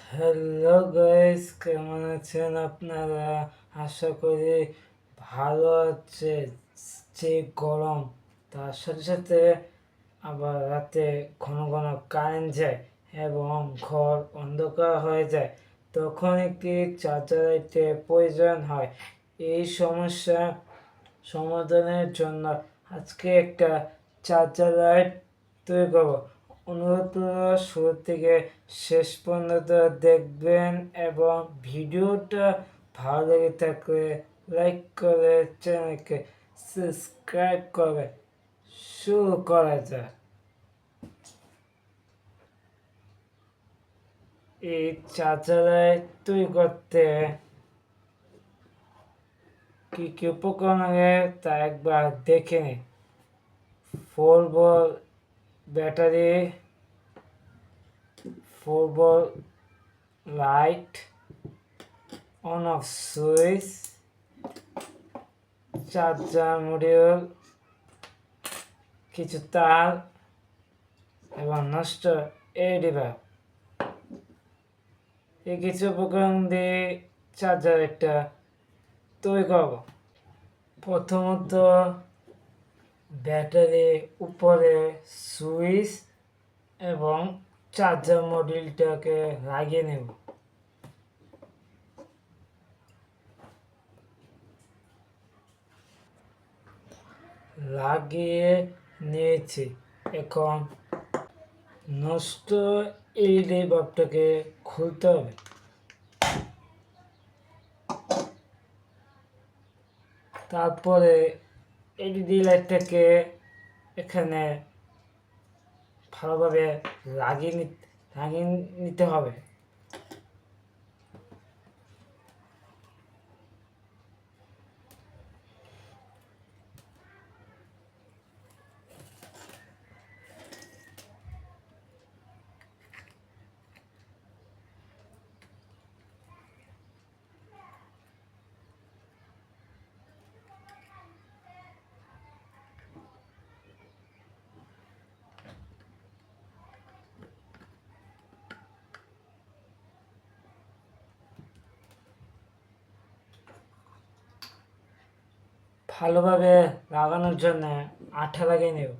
Hello guys, কেমন আছেন আপনারা? আশা করি ভালো আছে। যে গরম, তার সাথে সাথে আবার রাতে ঘন ঘন কারেন্ট যায় এবং ঘর অন্ধকার হয়ে যায়, তখন একটি চার্জার লাইটের প্রয়োজন হয়। এই সমস্যা সমাধানের জন্য আজকে একটা চার্জার লাইট তৈরি করবো। অনুরোধ করব শুরু থেকে শেষ পর্যন্ত দেখবেন এবং ভিডিওটা ভালো লেগে থাকলে লাইক করে চ্যানেলকে সাবস্ক্রাইব করে শুরু করা যায়। এই চার্জার লাইট তৈরি করতে কি কি উপকরণ লাগে তা একবার দেখে নিন। 4 volt battery, 4 volt light, on off switch, charger module, কিছু তার এবং নষ্ট এলইডি বাল্ব। এই কিছু উপকরণ দিয়ে চার্জার একটা তৈরি করব। প্রথমত ব্যাটারি উপরে সুইচ এবং চার্জার মডিউলটাকে লাগিয়ে নেব। লাগিয়ে নিয়েছি। এখন নষ্ট এলইডি বাল্বটাকে খুলতে হবে। তারপরে এলইডি লাইটটাকে এখানে ভালোভাবে লাগিয়ে নিতে হবে। ভালোভাবে লাগানোর জন্য আঠা লাগিয়ে নেব।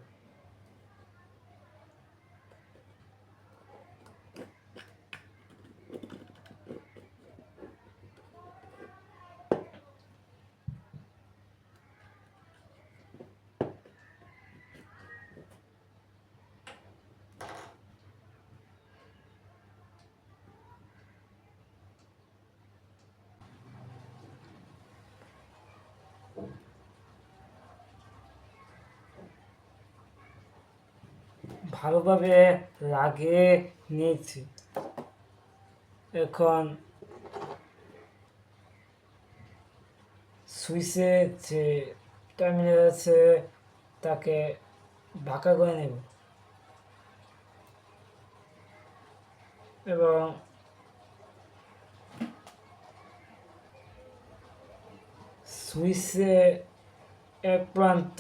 ভালোভাবে লাগিয়ে নিয়েছি। এখন সুইচের যে টার্মিনাল আছে তাকে বাঁকা করে নেব এবং সুইচে এক প্রান্ত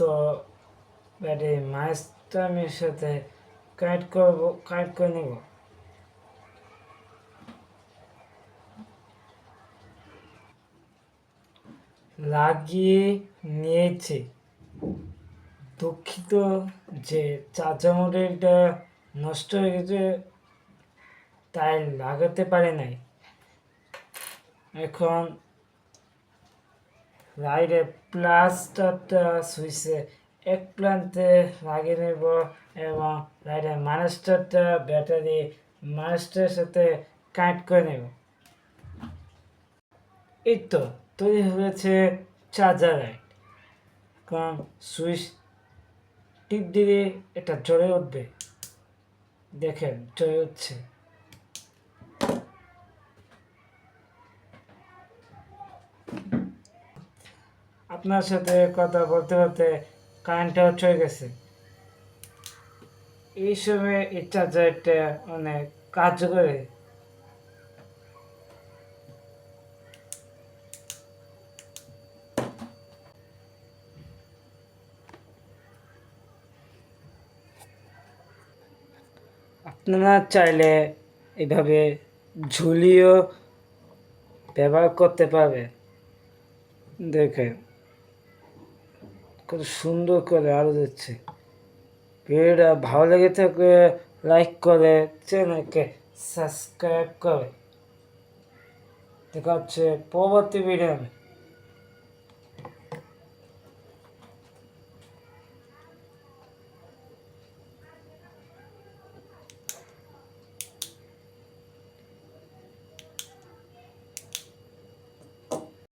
ব্যাটারি মাইনাস টার্মিনালের সাথে কানেক্ট করে নেব। লাগিয়ে নিয়েছি। দুঃখিত যে চার্জার মডেলটা নষ্ট হয়ে গেছে, তাই লাগাতে পারি নাই। এখন লাইটের প্লাসটা সুইচে এক প্রান্তে লাগিয়ে নেব এবং লাইটের মাইনাসটা ব্যাটারি মাইনাসটার সাথে কানেক্ট করে নেব। এই তো তৈরি হয়েছে চার্জার লাইট। কারণ সুইচ টিপ দিলে এটা জ্বলে উঠবে। দেখেন জ্বলে উঠছে। আপনার সাথে কথা বলতে বলতে কারেন্টটাও চলে গেছে। এই সময় এই চার্জারটা অনেক কার্যকরী। আপনারা চাইলে এভাবে ঝুলিও ব্যবহার করতে পারবে। দেখে কত সুন্দর করে আরো দিচ্ছে। ভিডিওটা ভালো লেগে থাকলে লাইক করে চ্যানেলকে সাবস্ক্রাইব করে। দেখা হচ্ছে পরবর্তী ভিডিও।